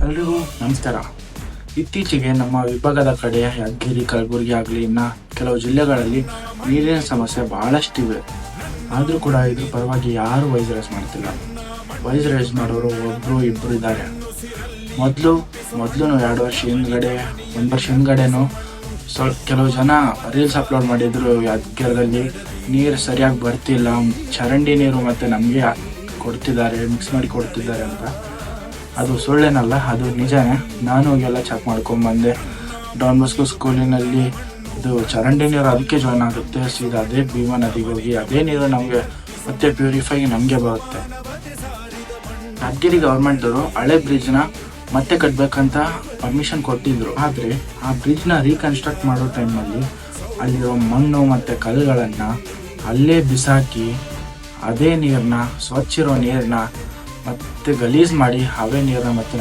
ಎಲ್ರಿಗೂ ನಮಸ್ಕಾರ. ಇತ್ತೀಚೆಗೆ ನಮ್ಮ ವಿಭಾಗದ ಕಡೆ ಯಾದಗಿರಿ, ಕಲಬುರಗಿ ಆಗಲಿ ಇನ್ನು ಕೆಲವು ಜಿಲ್ಲೆಗಳಲ್ಲಿ ನೀರಿನ ಸಮಸ್ಯೆ ಬಹಳಷ್ಟಿವೆ. ಆದರೂ ಕೂಡ ಇದ್ರ ಪರವಾಗಿ ಯಾರು ವಾಯ್ಸ್ ರೈಸ್ ಮಾಡ್ತಿಲ್ಲ. ವಾಯ್ಸ್ ರೈಸ್ ಮಾಡೋರು ಒಬ್ಬರು ಇಬ್ಬರು ಇದ್ದಾರೆ. ಮೊದಲು 2 ವರ್ಷ ಹಿಂದ್ಗಡೆ, 1 ವರ್ಷ ಹಿಂದ್ಗಡೆನೂ ಕೆಲವು ಜನ ರೀಲ್ಸ್ ಅಪ್ಲೋಡ್ ಮಾಡಿದ್ರು. ಯಾದಗಿರಿಯಲ್ಲಿ ನೀರು ಸರಿಯಾಗಿ ಬರ್ತಿಲ್ಲ, ಚರಂಡಿ ನೀರು ಮತ್ತು ನಮಗೆ ಕೊಡ್ತಿದ್ದಾರೆ, ಮಿಕ್ಸ್ ಮಾಡಿ ಕೊಡ್ತಿದ್ದಾರೆ ಅಂತ. ಅದು ಸುಳ್ಳೇನಲ್ಲ, ಅದು ನಿಜನೇ. ನಾನು ಹೋಗೆಲ್ಲ ಚೆಕ್ ಮಾಡ್ಕೊಂಬಂದೆ. ಡಾನ್ ಬಾಸ್ಕೋ ಸ್ಕೂಲಿನಲ್ಲಿ ಇದು ಚರಂಡಿ ನೀರು ಅದಕ್ಕೆ ಜಾಯ್ನ್ ಆಗುತ್ತೆ, ಸೀದಾ ಅದೇ ಭೀಮಾ ನದಿಗೆ ಹೋಗಿ ಅದೇ ನೀರು ನಮಗೆ ಮತ್ತೆ ಪ್ಯೂರಿಫೈ ನಮಗೆ ಬರುತ್ತೆ. ಯಾದಗಿರಿ ಗೌರ್ಮೆಂಟವರು ಹಳೆ ಬ್ರಿಡ್ಜ್ನ ಮತ್ತೆ ಕಟ್ಟಬೇಕಂತ ಪರ್ಮಿಷನ್ ಕೊಟ್ಟಿದ್ರು. ಆದರೆ ಆ ಬ್ರಿಡ್ಜ್ನ ರೀಕನ್ಸ್ಟ್ರಕ್ಟ್ ಮಾಡೋ ಟೈಮಲ್ಲಿ ಅಲ್ಲಿರೋ ಮಣ್ಣು ಮತ್ತು ಕಲ್ಲುಗಳನ್ನು ಅಲ್ಲೇ ಬಿಸಾಕಿ ಅದೇ ನೀರನ್ನ, ಸ್ವಚ್ಛ ಇರೋ ನೀರನ್ನ ಮತ್ತೆ ಗಲೀಜು ಮಾಡಿ ಅವೇ ನೀರನ್ನ ಮತ್ತೆ